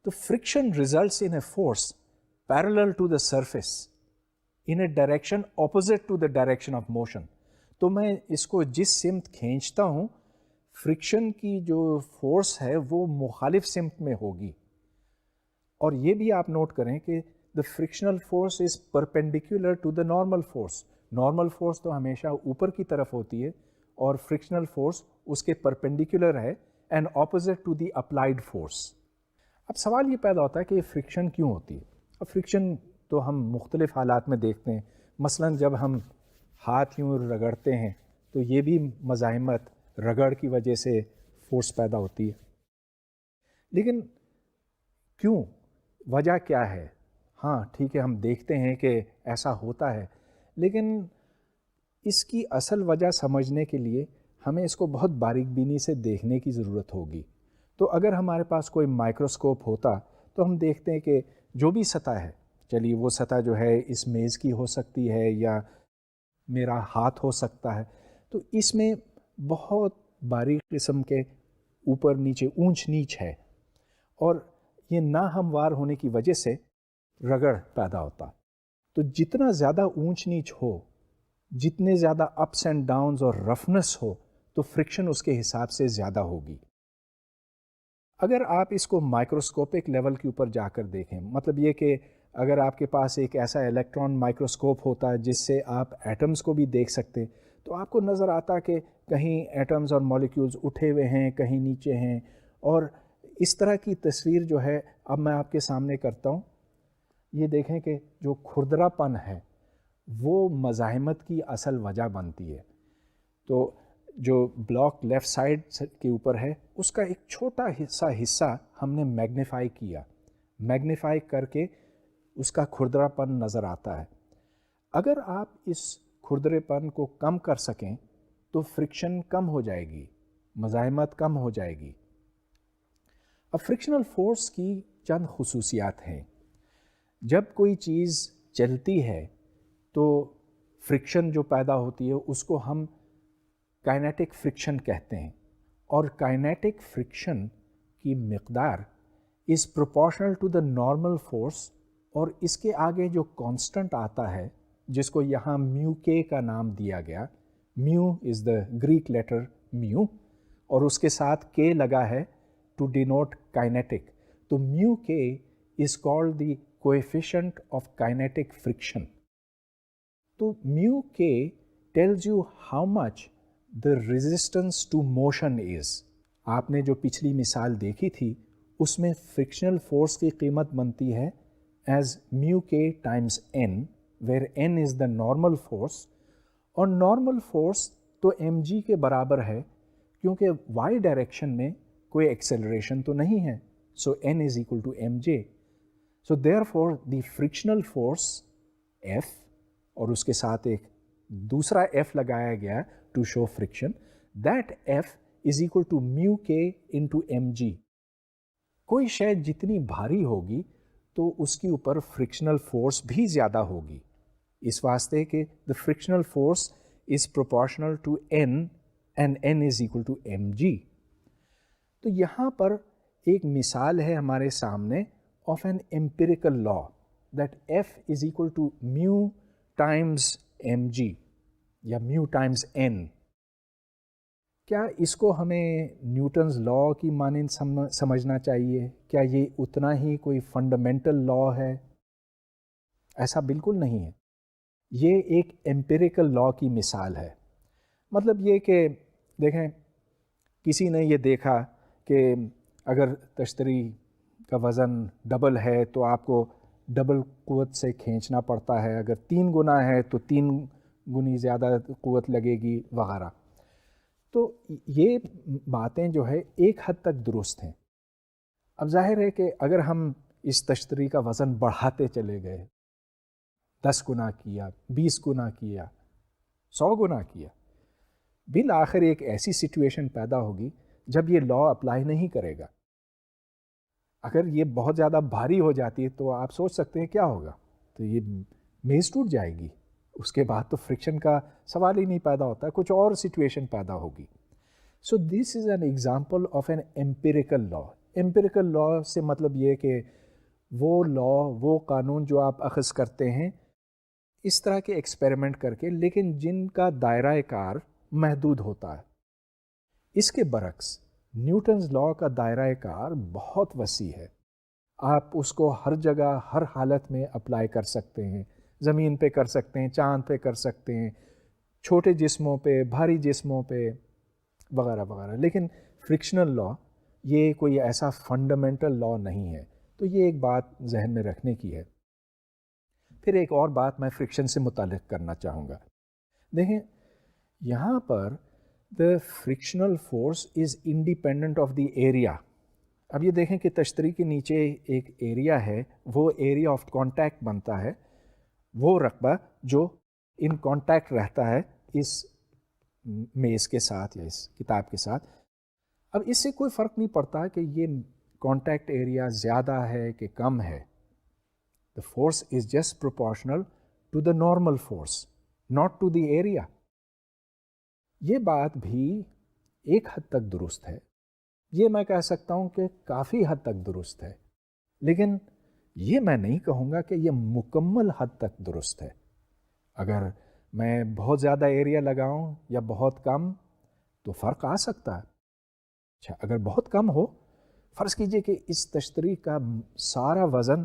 تو friction results in a force parallel to the surface in a direction opposite to the direction of motion. تو میں اس کو جس سمت کھینچتا ہوں، فرکشن کی جو فورس ہے وہ مخالف سمت میں ہوگی۔ اور یہ بھی آپ نوٹ کریں کہ the frictional force is perpendicular to the normal force. Normal force تو ہمیشہ اوپر کی طرف ہوتی ہے، اور فرکشنل فورس اس کے پرپینڈیکولر ہے and opposite to the applied force. اب سوال یہ پیدا ہوتا ہے کہ یہ فرکشن کیوں ہوتی ہے؟ اب فرکشن تو ہم مختلف حالات میں دیکھتے ہیں، مثلا جب ہم ہاتھ یوں رگڑتے ہیں تو یہ بھی مزاحمت، رگڑ کی وجہ سے فورس پیدا ہوتی ہے۔ لیکن کیوں؟ وجہ کیا ہے؟ ہاں ٹھیک ہے، ہم دیکھتے ہیں کہ ایسا ہوتا ہے، لیکن اس کی اصل وجہ سمجھنے کے لیے ہمیں اس کو بہت باریک بینی سے دیکھنے کی ضرورت ہوگی۔ تو اگر ہمارے پاس کوئی مائکروسکوپ ہوتا تو ہم دیکھتے ہیں کہ جو بھی سطح ہے، چلیے وہ سطح جو ہے اس میز کی ہو سکتی ہے یا میرا ہاتھ ہو سکتا ہے، تو اس میں بہت باریک قسم کے اوپر نیچے اونچ نیچ ہے، اور یہ ناہموار ہونے کی وجہ سے رگڑ پیدا ہوتا. تو جتنا زیادہ اونچ نیچ ہو، جتنے زیادہ اپس اینڈ ڈاؤنز اور رفنس ہو، تو فرکشن اس کے حساب سے زیادہ ہوگی. اگر آپ اس کو مائکروسکوپک لیول کے اوپر جا کر دیکھیں، مطلب یہ کہ اگر آپ کے پاس ایک ایسا الیکٹران مائکروسکوپ ہوتا ہے جس سے آپ ایٹمز کو بھی دیکھ سکتے، تو آپ کو نظر آتا کہ کہیں ایٹمز اور مالیکیولز اٹھے ہوئے ہیں، کہیں نیچے ہیں. اور اس طرح کی تصویر جو ہے اب میں آپ کے سامنے کرتا ہوں. یہ دیکھیں کہ جو کھردرا پن ہے وہ مزاحمت کی اصل وجہ بنتی ہے. تو جو بلاک لیفٹ سائڈ کے اوپر ہے اس کا ایک چھوٹا حصہ ہم نے میگنیفائی کیا، میگنیفائی کر کے اس کا کھردرا پن نظر آتا ہے. اگر آپ اس کھردرے پن کو کم کر سکیں تو فرکشن کم ہو جائے گی، مزاحمت کم ہو جائے گی. اب فرکشنل فورس کی چند خصوصیات ہیں. جب کوئی چیز چلتی ہے تو فرکشن جو پیدا ہوتی ہے اس کو ہم کائنیٹک فرکشن کہتے ہیں، اور کائنیٹک فرکشن کی مقدار is proportional to the normal force. اور اس کے آگے جو کانسٹنٹ آتا ہے جس کو یہاں میو کے کا نام دیا گیا، میو از دا گریک لیٹر میو، اور اس کے ساتھ کے لگا ہے ٹو ڈینوٹ کائنیٹک. تو mu k is called the coefficient of kinetic friction. تو mu k tells you how much the resistance to motion is. آپ نے جو پچھلی مثال دیکھی تھی اس میں فرکشنل فورس کی قیمت بنتی ہے as mu k Times n، where n is the normal force. اور نارمل فورس تو mg کے برابر ہے کیونکہ y ڈائریکشن میں کوئی ایکسلریشن تو نہیں ہے. so n is equal to mj. so therefore the frictional force F، اور اس کے ساتھ ایک دوسرا F لگایا گیا to show friction، that F is equal to mu k into mg. کوئی شے جتنی بھاری ہوگی تو اس کے اوپر فرکشنل فورس بھی زیادہ ہوگی، اس واسطے کہ the frictional force is proportional to n and n is equal to mg. تو یہاں پر ایک مثال ہے ہمارے سامنے of an empirical law that F is equal to mu times mg یا میو ٹائمز n. کیا اس کو ہمیں نیوٹنز لا کی مانند سمجھنا چاہیے؟ کیا یہ اتنا ہی کوئی فنڈامنٹل لا ہے؟ ایسا بالکل نہیں ہے. یہ ایک ایمپیریکل لا کی مثال ہے. مطلب یہ کہ دیکھیں، کسی نے یہ دیکھا کہ اگر تشتری کا وزن ڈبل ہے تو آپ کو ڈبل قوت سے کھینچنا پڑتا ہے، اگر 3 گنا ہے تو 3 گنی زیادہ قوت لگے گی وغیرہ. تو یہ باتیں جو ہے ایک حد تک درست ہیں. اب ظاہر ہے کہ اگر ہم اس تشتری کا وزن بڑھاتے چلے گئے، 10 گنا کیا، 20 گنا کیا، 100 گنا کیا، بالآخر ایک ایسی سچویشن پیدا ہوگی جب یہ لا اپلائی نہیں کرے گا. اگر یہ بہت زیادہ بھاری ہو جاتی ہے تو آپ سوچ سکتے ہیں کیا ہوگا، تو یہ میز ٹوٹ جائے گی. اس کے بعد تو فرکشن کا سوال ہی نہیں پیدا ہوتا، کچھ اور سچویشن پیدا ہوگی. So this is an example of an empirical law. Empirical law سے مطلب یہ کہ وہ لا، وہ قانون جو آپ اخذ کرتے ہیں اس طرح کے ایکسپیریمنٹ کر کے، لیکن جن کا دائرہ کار محدود ہوتا ہے. اس کے برعکس نیوٹنز لا کا دائرہ کار بہت وسیع ہے. آپ اس کو ہر جگہ ہر حالت میں اپلائی کر سکتے ہیں. زمین پہ کر سکتے ہیں، چاند پہ کر سکتے ہیں، چھوٹے جسموں پہ، بھاری جسموں پہ وغیرہ وغیرہ. لیکن فرکشنل لا یہ کوئی ایسا فنڈامنٹل لا نہیں ہے. تو یہ ایک بات ذہن میں رکھنے کی ہے. پھر ایک اور بات میں فرکشن سے متعلق کرنا چاہوں گا. دیکھیں یہاں پر the frictional force is independent of the area. اب یہ دیکھیں کہ تشتری کے نیچے ایک ایریا ہے، وہ ایریا آف کانٹیکٹ بنتا ہے، وہ رقبہ جو ان کانٹیکٹ رہتا ہے اس میز کے ساتھ یا اس کتاب کے ساتھ. اب اس سے کوئی فرق نہیں پڑتا کہ یہ کانٹیکٹ ایریا زیادہ ہے کہ کم ہے. The force is just proportional to the normal force, not to the area. یہ بات بھی ایک حد تک درست ہے. یہ میں کہہ سکتا ہوں کہ کافی حد تک درست ہے، لیکن یہ میں نہیں کہوں گا کہ یہ مکمل حد تک درست ہے۔ اگر میں بہت زیادہ ایریا لگاؤں یا بہت کم تو فرق آ سکتا ہے۔ اچھا، اگر بہت کم ہو، فرض کیجئے کہ اس تشتری کا سارا وزن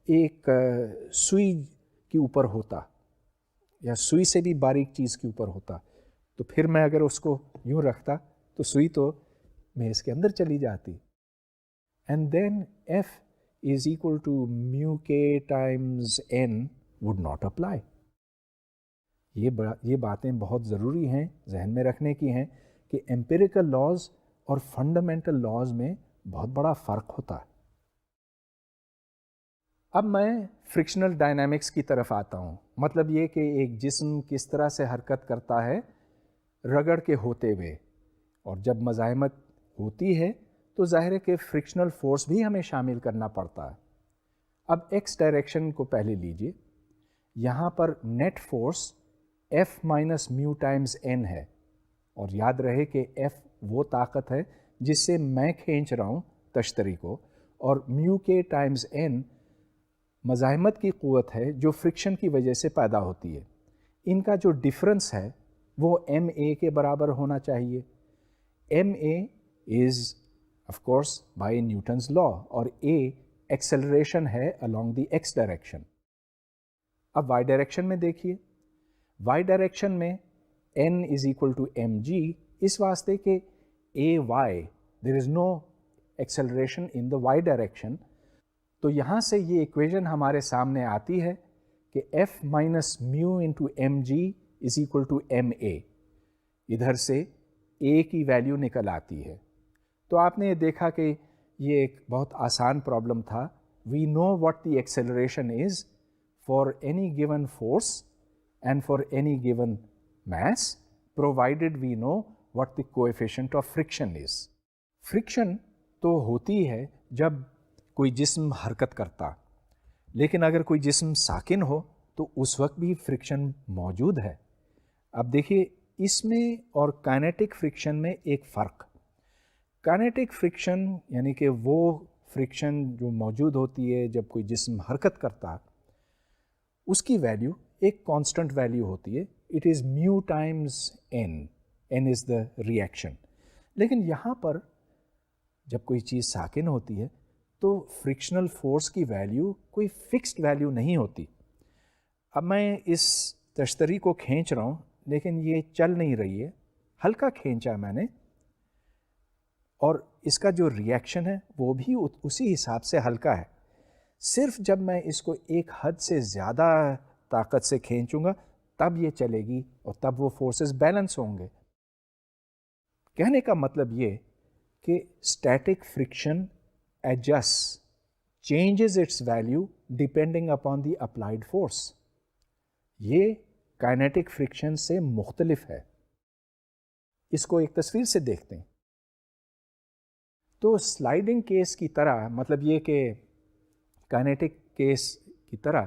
ایک سوئی کے اوپر ہوتا یا سوئی سے بھی باریک چیز کے اوپر ہوتا، تو پھر میں اگر اس کو یوں رکھتا تو سوئی تو میز کے اندر چلی جاتی، and then F is equal to mu k times N would not apply. یہ باتیں بہت ضروری ہیں ذہن میں رکھنے کی ہیں کہ ایمپیریکل لاز اور فنڈامنٹل لاز میں بہت بڑا فرق ہوتا ہے۔ اب میں فرکشنل ڈائنامکس کی طرف آتا ہوں، مطلب یہ کہ ایک جسم کس طرح سے حرکت کرتا ہے رگڑ کے ہوتے ہوئے، اور جب مزاحمت ہوتی ہے تو ظاہر ہے کہ فرکشنل فورس بھی ہمیں شامل کرنا پڑتا ہے۔ اب ایکس ڈائریکشن کو پہلے لیجئے، یہاں پر net force F minus mu times N ہے، اور یاد رہے کہ ایف وہ طاقت ہے جس سے میں کھینچ رہا ہوں تشتری کو، اور میو کے ٹائمز این مزاحمت کی قوت ہے جو فرکشن کی وجہ سے پیدا ہوتی ہے۔ ان کا جو ڈفرنس ہے وہ ایم اے کے برابر ہونا چاہیے۔ M a is of course by Newton's law, اور اے ایکسلریشن ہے along دی ایکس ڈائریکشن۔ اب وائی ڈائریکشن میں دیکھیے، وائی ڈائریکشن میں n is equal to M g, اس واسطے کہ a y there is no acceleration in the y direction, تو یہاں سے یہ ایکویژن ہمارے سامنے آتی ہے کہ F minus mu into m g is equal to m a, ادھر سے اے کی ویلیو نکل آتی ہے۔ تو آپ نے یہ دیکھا کہ یہ ایک بہت آسان پرابلم تھا۔ We know what the acceleration is for any given force and for any given mass provided we know what the coefficient of friction is۔ Friction تو ہوتی ہے جب کوئی جسم حرکت کرتا، لیکن اگر کوئی جسم ساکن ہو تو اس وقت بھی فرکشن موجود ہے۔ اب دیکھیے اس میں اور کائنیٹک فرکشن میں ایک فرق۔ کائنیٹک فرکشن یعنی کہ وہ فرکشن جو موجود ہوتی ہے جب کوئی جسم حرکت کرتا، اس کی ویلیو ایک کانسٹنٹ ویلیو ہوتی ہے، it is mu times N is the reaction. لیکن یہاں پر جب کوئی چیز ساکن ہوتی ہے تو فرکشنل فورس کی ویلیو کوئی فکسڈ ویلیو نہیں ہوتی۔ اب میں اس تشتری کو کھینچ رہا ہوں لیکن یہ چل نہیں رہی ہے، ہلکا کھینچا میں نے، اور اس کا جو ریئیکشن ہے وہ بھی اسی حساب سے ہلکا ہے۔ صرف جب میں اس کو ایک حد سے زیادہ طاقت سے کھینچوں گا تب یہ چلے گی اور تب وہ فورسز بیلنس ہوں گے۔ کہنے کا مطلب یہ کہ static friction adjust changes its value depending upon the applied force. یہ کائنیٹک فرکشن سے مختلف ہے۔ اس کو ایک تصویر سے دیکھتے ہیں تو سلائڈنگ کیس کی طرح، مطلب یہ کہ کائنیٹک کیس کی طرح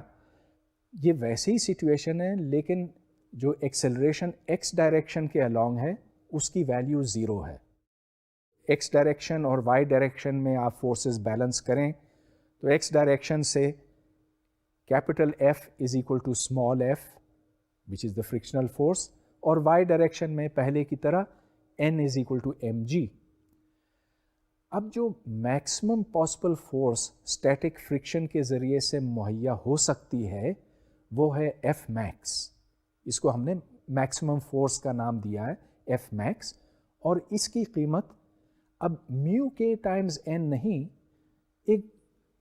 یہ ویسی ہی سچویشن ہے، لیکن جو ایکسلریشن ایکس ڈائریکشن کے along ہے اس کی ویلیو 0 ہے۔ ایکس ڈائریکشن اور وائی ڈائریکشن میں آپ فورسز بیلنس کریں تو ایکس ڈائریکشن سے capital F is equal to small F which is the frictional force, اور وائی ڈائریکشن میں پہلے کی طرح N is equal to M G. اب جو maximum possible force static friction کے ذریعے سے مہیا ہو سکتی ہے وہ ہے ایف میکس۔ اس کو ہم نے میکسیمم فورس کا نام دیا ہے ایف میکس، اور اس کی قیمت اب میو کے ٹائمز این نہیں،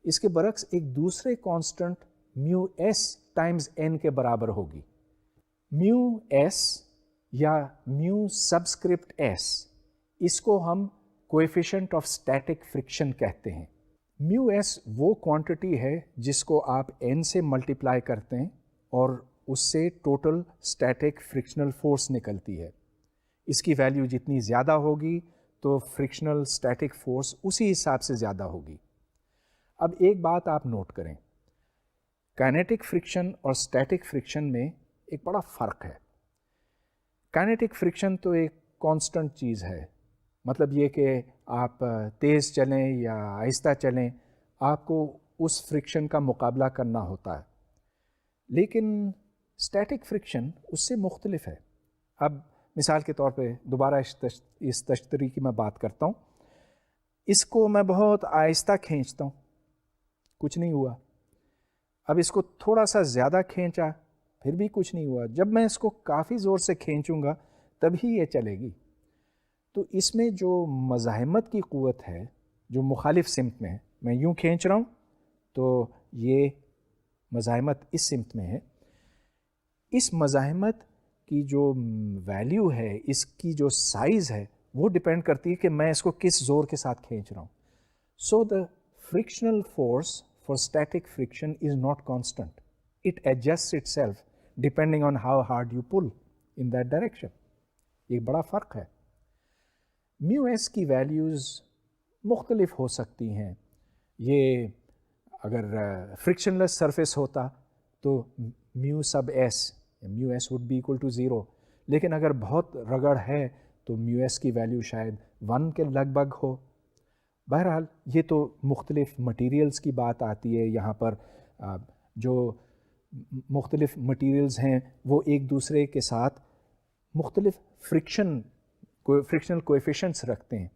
اس کے برعکس ایک دوسرے کانسٹنٹ میو ایس ٹائمز این کے برابر ہوگی۔ میو ایس یا میو سبسکرپٹ ایس، اس کو ہم کوئیفیشنٹ آف اسٹیٹک فرکشن کہتے ہیں۔ میو ایس وہ کوانٹٹی ہے جس کو آپ این سے ملٹیپلائی کرتے ہیں اور اس سے ٹوٹل اسٹیٹک فرکشنل فورس نکلتی ہے۔ اس کی ویلیو جتنی زیادہ ہوگی تو فرکشنل اسٹیٹک فورس اسی حساب سے زیادہ ہوگی۔ اب ایک بات آپ نوٹ کریں، کائنیٹک فرکشن اور اسٹیٹک فرکشن میں ایک بڑا فرق ہے۔ کائنیٹک فرکشن تو ایک کانسٹنٹ چیز ہے، مطلب یہ کہ آپ تیز چلیں یا آہستہ چلیں، آپ کو اس فرکشن کا مقابلہ کرنا ہوتا ہے. لیکن اسٹیٹک فرکشن اس سے مختلف ہے. اب مثال کے طور پہ دوبارہ اس تشتری کی میں بات کرتا ہوں. اس کو میں بہت آہستہ کھینچتا ہوں، کچھ نہیں ہوا. اب اس کو تھوڑا سا زیادہ کھینچا، پھر بھی کچھ نہیں ہوا. جب میں اس کو کافی زور سے کھینچوں گا تبھی یہ چلے گی. تو اس میں جو مزاحمت کی قوت ہے جو مخالف سمت میں ہے، میں یوں کھینچ رہا ہوں تو یہ مزاحمت اس سمت میں ہے. اس مزاحمت کی جو ویلیو ہے، اس کی جو سائز ہے، وہ ڈپینڈ کرتی ہے کہ میں اس کو کس زور کے ساتھ کھینچ رہا ہوں. So the frictional force for static friction is not constant. It adjust it self depending on how hard you pull in that direction. ایک بڑا فرق ہے. میو ایس کی ویلیوز مختلف ہو سکتی ہیں. یہ اگر فرکشن لیس سرفیس ہوتا تو mu sub s, mu s would be equal to 0. لیکن اگر بہت رگڑ ہے تو میو ایس کی ویلیو شاید 1 کے لگ بھگ ہو. بہرحال یہ تو مختلف مٹیریلز کی بات آتی ہے یہاں پر. جو مختلف مٹیریلز ہیں وہ ایک دوسرے کے ساتھ مختلف فرکشنل کوئفیشنٹس رکھتے ہیں.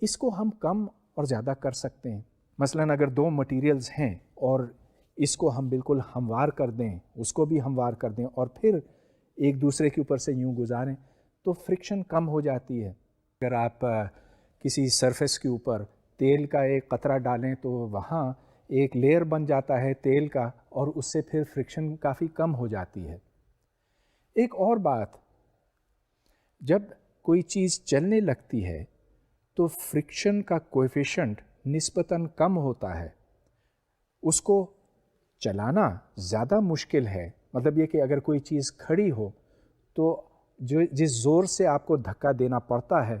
اس کو ہم کم اور زیادہ کر سکتے ہیں. مثلاً اگر دو مٹیریلز ہیں اور اس کو ہم بالکل ہموار کر دیں، اس کو بھی ہموار کر دیں اور پھر ایک دوسرے کے اوپر سے یوں گزاریں تو فرکشن کم ہو جاتی ہے. اگر آپ کسی سرفیس کے اوپر تیل کا ایک قطرہ ڈالیں تو وہاں ایک لیئر بن جاتا ہے تیل کا، اور اس سے پھر فرکشن کافی کم ہو جاتی ہے. ایک اور بات، جب کوئی چیز چلنے لگتی ہے تو فرکشن کا کوئفیشنٹ نسبتاً کم ہوتا ہے. اس کو چلانا زیادہ مشکل ہے. مطلب یہ کہ اگر کوئی چیز کھڑی ہو تو جس زور سے آپ کو دھکا دینا پڑتا ہے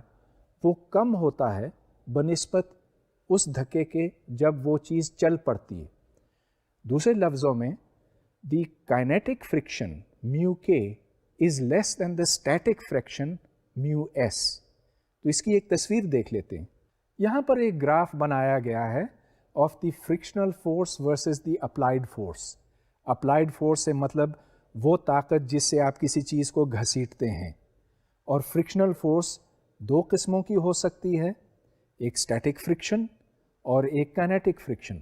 وہ کم ہوتا ہے بنسبت اس دھکے کے جب وہ چیز چل پڑتی ہے. دوسرے لفظوں میں دی kinetic friction mu k is less than the static friction mu s. تو اس کی ایک تصویر دیکھ لیتے ہیں. یہاں پر ایک گراف بنایا گیا ہے of the frictional force versus the applied force. Applied force سے مطلب وہ طاقت جس سے آپ کسی چیز کو گھسیٹتے ہیں. اور فرکشنل فورس دو قسموں کی ہو سکتی ہے، ایک اسٹیٹک فرکشن اور ایک کائنیٹک فرکشن.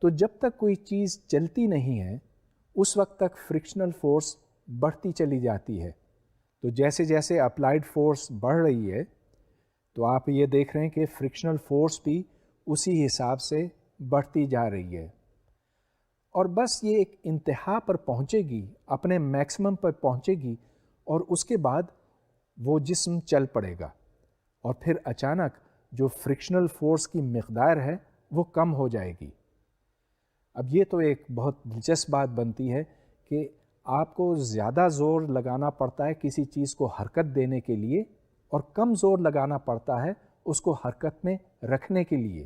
تو جب تک کوئی چیز چلتی نہیں ہے اس وقت تک فرکشنل فورس بڑھتی چلی جاتی ہے. تو جیسے جیسے اپلائیڈ فورس بڑھ رہی ہے تو آپ یہ دیکھ رہے ہیں کہ فرکشنل فورس بھی اسی حساب سے بڑھتی جا رہی ہے. اور بس یہ ایک انتہا پر پہنچے گی، اپنے میکسیمم پر پہنچے گی، اور اس کے بعد وہ جسم چل پڑے گا، اور پھر اچانک جو فرکشنل فورس کی مقدار ہے وہ کم ہو جائے گی. اب یہ تو ایک بہت دلچسپ بات بنتی ہے کہ آپ کو زیادہ زور لگانا پڑتا ہے کسی چیز کو حرکت دینے کے لیے اور کم زور لگانا پڑتا ہے اس کو حرکت میں رکھنے کے لیے.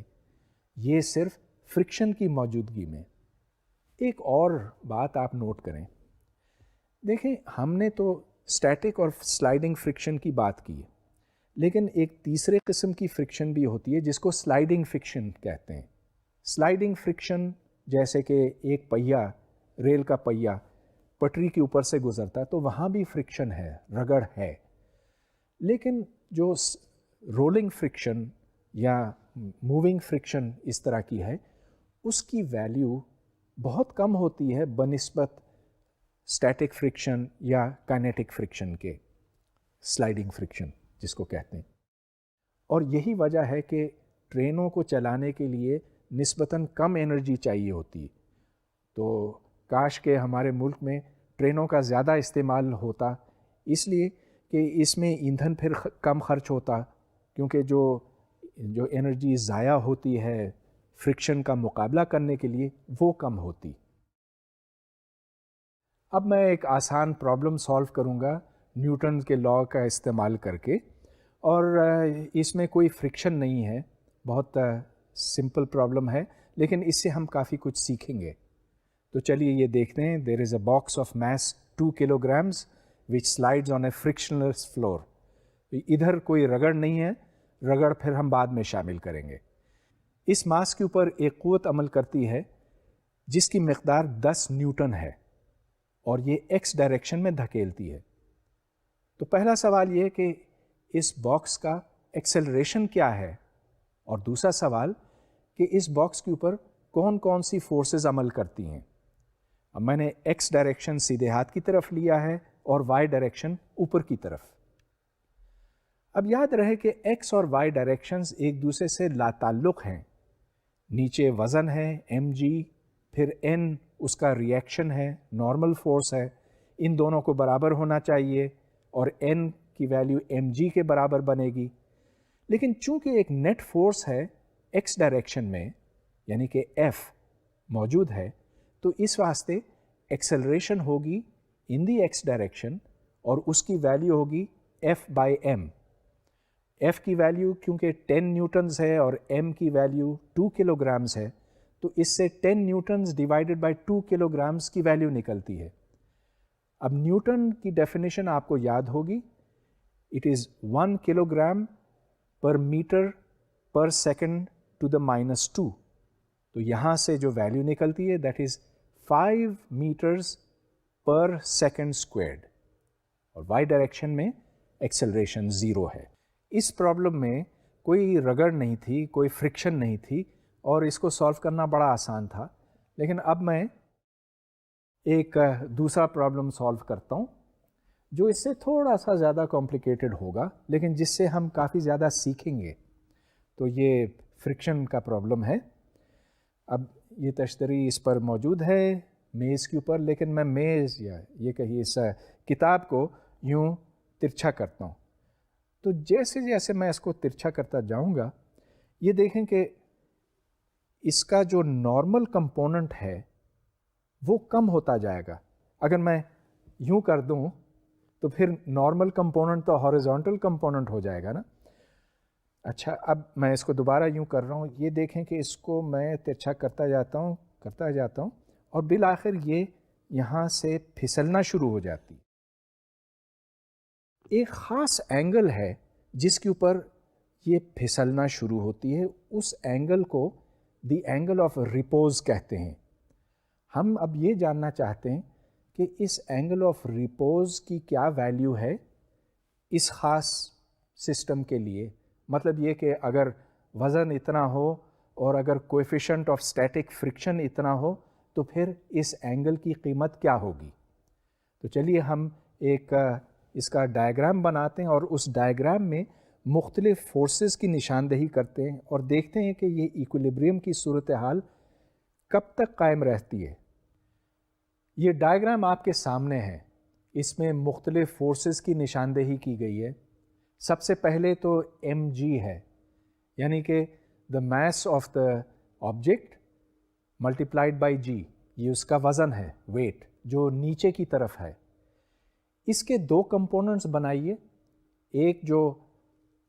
یہ صرف فرکشن کی موجودگی میں. ایک اور بات آپ نوٹ کریں. دیکھیں، ہم نے تو اسٹیٹک اور سلائڈنگ فرکشن کی بات کی ہے، لیکن ایک تیسرے قسم کی فرکشن بھی ہوتی ہے جس کو سلائڈنگ فرکشن کہتے ہیں. سلائڈنگ فرکشن جیسے کہ ایک پہیا، ریل کا پہیا پٹری کے اوپر سے گزرتا ہے تو وہاں بھی فرکشن ہے، رگڑ ہے. لیکن جو رولنگ فرکشن یا موونگ فرکشن اس طرح کی ہے، اس کی ویلیو بہت کم ہوتی ہے بنسبت اسٹیٹک فرکشن یا کائنیٹک فرکشن کے. سلائڈنگ فرکشن جس کو کہتے ہیں. اور یہی وجہ ہے کہ ٹرینوں کو چلانے کے لیے نسبتاً کم انرجی چاہیے ہوتی. تو کاش کہ ہمارے ملک میں ٹرینوں کا زیادہ استعمال ہوتا، اس لیے کہ اس میں ایندھن پھر کم خرچ ہوتا، کیونکہ جو انرجی ضائع ہوتی ہے فرکشن کا مقابلہ کرنے کے لیے وہ کم ہوتی. اب میں ایک آسان پرابلم سالو کروں گا نیوٹن کے لاء کا استعمال کر کے، اور اس میں کوئی فرکشن نہیں ہے، بہت سمپل پرابلم ہے، لیکن اس سے ہم کافی کچھ سیکھیں گے. تو چلیے یہ دیکھتے ہیں. There is a box of mass 2 kilograms which slides on a frictionless floor. ادھر کوئی رگڑ نہیں ہے رگڑ پھر ہم بعد میں شامل کریں گے۔ اس ماس کے اوپر ایک قوت عمل کرتی ہے جس کی مقدار 10 نیوٹن ہے اور یہ ایکس ڈائریکشن میں دھکیلتی ہے۔ تو پہلا سوال یہ کہ اس باکس کا ایکسلریشن کیا ہے، اور دوسرا سوال کہ اس باکس کے اوپر کون کون سی فورسز عمل کرتی ہیں۔ اب میں نے ایکس ڈائریکشن سیدھے ہاتھ کی طرف لیا ہے اور وائی ڈائریکشن اوپر کی طرف۔ اب یاد رہے کہ ایکس اور وائی ڈائریکشنز ایک دوسرے سے لا تعلق ہیں۔ نیچے وزن ہے mg، پھر n اس کا ریئیکشن ہے، نارمل فورس ہے، ان دونوں کو برابر ہونا چاہیے اور n کی ویلیو mg کے برابر بنے گی۔ لیکن چونکہ ایک نیٹ فورس ہے ایکس ڈائریکشن میں، یعنی کہ f موجود ہے، تو اس واسطے ایکسلریشن ہوگی ان دی ایکس ڈائریکشن اور اس کی ویلیو ہوگی f/m۔ f کی ویلیو کیونکہ 10 نیوٹنز ہے اور m کی ویلیو 2 کلو گرامز ہے، تو اس سے 10 Newton's divided by 2 kilo grams کی ویلیو نکلتی ہے۔ اب نیوٹن کی ڈیفینیشن آپ کو یاد ہوگی، it is 1 kilogram per metre per second to the -2۔ تو یہاں سے جو ویلیو نکلتی ہے that is 5 metres per second squared, اور وائی ڈائریکشن میں ایکسلریشن 0 ہے۔ اس پرابلم میں کوئی رگڑ نہیں تھی، کوئی فرکشن نہیں تھی، اور اس کو سالو کرنا بڑا آسان تھا۔ لیکن اب میں ایک دوسرا پرابلم سالو کرتا ہوں جو اس سے تھوڑا سا زیادہ کمپلیکیٹڈ ہوگا، لیکن جس سے ہم کافی زیادہ سیکھیں گے۔ تو یہ فرکشن کا پرابلم ہے۔ اب یہ تشتری اس پر موجود ہے میز کے اوپر، لیکن میں میز یا یہ کہیے اس کتاب کو یوں ترچھا کرتا ہوں۔ تو جیسے جیسے میں اس کو ترچھا کرتا جاؤں گا، یہ دیکھیں کہ اس کا جو نارمل کمپوننٹ ہے وہ کم ہوتا جائے گا۔ اگر میں یوں کر دوں تو پھر نارمل کمپوننٹ تو ہاریزونٹل کمپوننٹ ہو جائے گا نا۔ اچھا، اب میں اس کو دوبارہ یوں کر رہا ہوں، یہ دیکھیں کہ اس کو میں ترچھا کرتا جاتا ہوں اور بالآخر یہ یہاں سے پھسلنا شروع ہو جاتی۔ ایک خاص اینگل ہے جس کے اوپر یہ پھسلنا شروع ہوتی ہے، اس اینگل کو دی اینگل آف ریپوز کہتے ہیں۔ ہم اب یہ جاننا چاہتے ہیں کہ اس اینگل آف ریپوز کی کیا ویلیو ہے اس خاص سسٹم کے لیے۔ مطلب یہ کہ اگر وزن اتنا ہو اور اگر کوئفیشنٹ آف اسٹیٹک فرکشن اتنا ہو تو پھر اس اینگل کی قیمت کیا ہوگی۔ تو چلیے ہم ایک اس کا ڈائیگرام بناتے ہیں اور اس ڈائیگرام میں مختلف فورسز کی نشاندہی کرتے ہیں اور دیکھتے ہیں کہ یہ ایکولیبریم کی صورتحال کب تک قائم رہتی ہے۔ یہ ڈائیگرام آپ کے سامنے ہے، اس میں مختلف فورسز کی نشاندہی کی گئی ہے۔ سب سے پہلے تو mg ہے، یعنی کہ the mass of the object multiplied by g، یہ اس کا وزن ہے، ویٹ، جو نیچے کی طرف ہے۔ اس کے دو کمپوننٹس بنائیے، ایک جو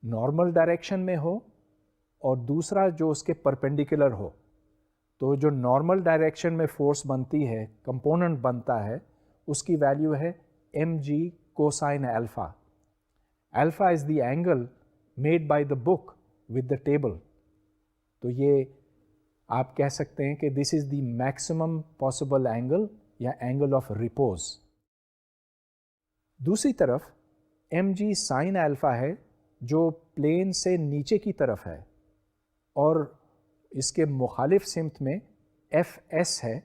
نارمل ڈائریکشن میں ہو اور دوسرا جو اس کے پرپینڈیکولر ہو۔ تو جو نارمل ڈائریکشن میں فورس بنتی ہے، کمپوننٹ بنتا ہے، اس کی ویلیو ہے mg cosine alpha. Alpha is the angle made by the book with the table. تو یہ آپ کہہ سکتے ہیں کہ دس از دی میکسیمم پاسبل اینگل یا اینگل آف ریپوز۔ دوسری طرف mg سائن الفا ہے جو پلین سے نیچے کی طرف ہے، اور اس کے مخالف سمت میں fs ہے،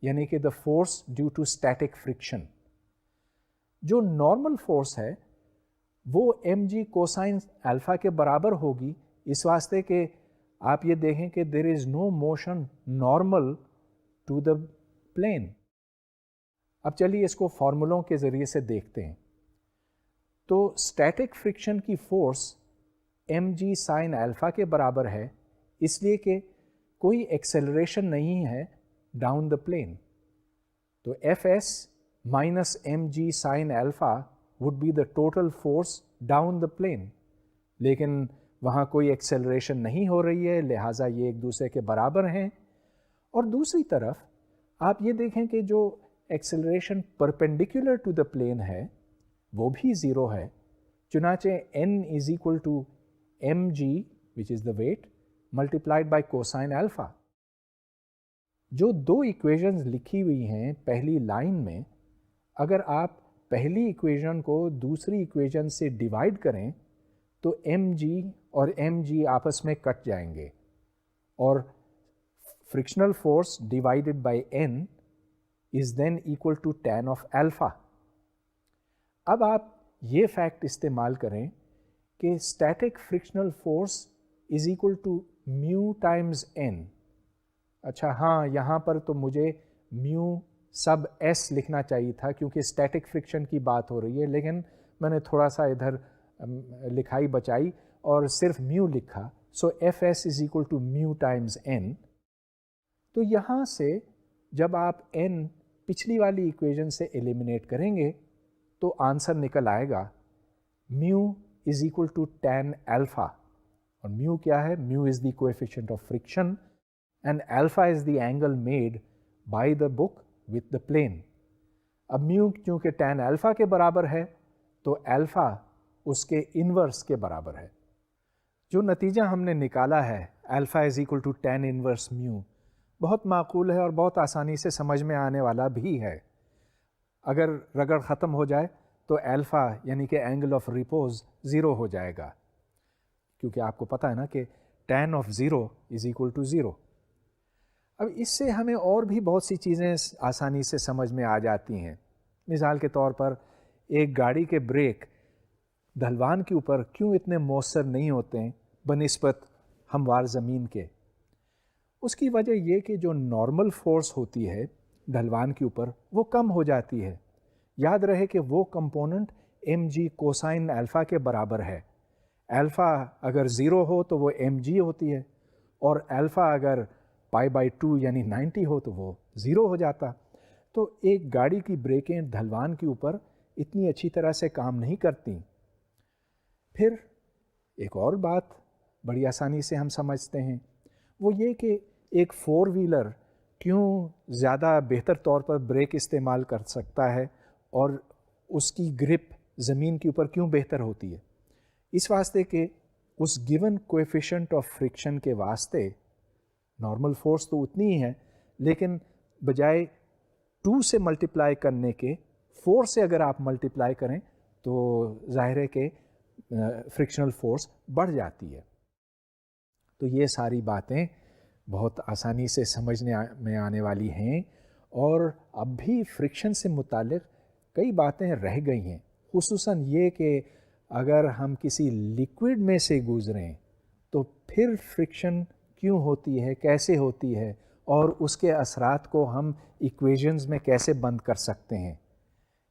یعنی کہ the force due to static friction. جو نارمل فورس ہے وہ mg کوسائن الفا کے برابر ہوگی، اس واسطے کہ آپ یہ دیکھیں کہ there is no motion normal to the plane. اب چلیے اس کو فارمولوں کے ذریعے سے دیکھتے ہیں۔ تو اسٹیٹک فرکشن کی فورس mg سائن الفا کے برابر ہے، اس لیے کہ کوئی ایکسلریشن نہیں ہے ڈاؤن دا پلین۔ تو fs minus mg sine alpha would be the total force down the plane، لیکن وہاں کوئی ایکسلریشن نہیں ہو رہی ہے، لہٰذا یہ ایک دوسرے کے برابر ہیں۔ اور دوسری طرف آپ یہ دیکھیں کہ جو acceleration perpendicular to the plane ہے وہ بھی 0 ہے، چنانچہ n is equal to mg which is the weight multiplied by cosine alpha. جو دو ایکویشنز لکھی ہوئی ہیں پہلی لائن میں، اگر آپ پہلی ایکویشن کو دوسری ایکویشن سے ڈیوائڈ کریں تو ایم جی اور ایم جی آپس میں کٹ جائیں گے، اور frictional force divided by N is then equal to tan of alpha. اب آپ یہ فیکٹ استعمال کریں کہ static frictional force is equal to mu times N. اچھا ہاں، یہاں پر تو مجھے میو سب ایس لکھنا چاہیے تھا کیونکہ اسٹیٹک فرکشن کی بات ہو رہی ہے، لیکن میں نے تھوڑا سا ادھر لکھائی بچائی اور صرف میو لکھا. So F s is equal to mu times N. تو یہاں سے جب آپ این پچھلی والی ایکویشن سے ایلیمنیٹ کریں گے تو آنسر نکل آئے گا mu is equal to tan alpha. اور میو کیا ہے؟ Mu is the coefficient of friction and alpha is the angle made by the book with the plane. اب میو چونکہ ٹین الفا کے برابر ہے تو الفا اس کے انورس کے برابر ہے. جو نتیجہ ہم نے نکالا ہے alpha is equal to tan inverse mu, بہت معقول ہے اور بہت آسانی سے سمجھ میں آنے والا بھی ہے. اگر رگڑ ختم ہو جائے تو الفا یعنی کہ اینگل آف ریپوز زیرو ہو جائے گا، کیونکہ آپ کو پتہ ہے نا کہ tan of zero is equal to zero. اب اس سے ہمیں اور بھی بہت سی چیزیں آسانی سے سمجھ میں آ جاتی ہیں. مثال کے طور پر ایک گاڑی کے بریک ڈھلوان کے اوپر کیوں اتنے مؤثر نہیں ہوتے ہیں بنسبت ہموار زمین کے؟ اس کی وجہ یہ کہ جو نارمل فورس ہوتی ہے ڈھلوان کے اوپر وہ کم ہو جاتی ہے. یاد رہے کہ وہ component M G cosine alpha کے برابر ہے. الفا اگر زیرو ہو تو وہ ایم جی ہوتی ہے، اور الفا اگر پائی بائی 2 یعنی 90 ہو تو وہ زیرو ہو جاتا. تو ایک گاڑی کی بریکیں ڈھلوان کے اوپر اتنی اچھی طرح سے کام نہیں کرتی. پھر ایک اور بات بڑی آسانی سے ہم سمجھتے ہیں، وہ یہ کہ ایک فور ویلر کیوں زیادہ بہتر طور پر بریک استعمال کر سکتا ہے اور اس کی گرپ زمین کے اوپر کیوں بہتر ہوتی ہے؟ اس واسطے کہ اس گیون کویفیشنٹ آف فرکشن کے واسطے نارمل فورس تو اتنی ہی ہے، لیکن بجائے 2 سے ملٹیپلائی کرنے کے 4 سے اگر آپ ملٹیپلائی کریں تو ظاہر ہے کہ فرکشنل فورس بڑھ جاتی ہے. تو یہ ساری باتیں بہت آسانی سے سمجھنے میں آنے والی ہیں، اور اب بھی فرکشن سے متعلق کئی باتیں رہ گئی ہیں، خصوصاً یہ کہ اگر ہم کسی لیکوڈ میں سے گزریں تو پھر فرکشن کیوں ہوتی ہے، کیسے ہوتی ہے، اور اس کے اثرات کو ہم ایکویشنز میں کیسے بند کر سکتے ہیں.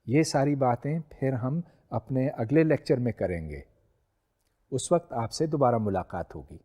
یہ ساری باتیں پھر ہم اپنے اگلے لیکچر میں کریں گے. اس وقت آپ سے دوبارہ ملاقات ہوگی.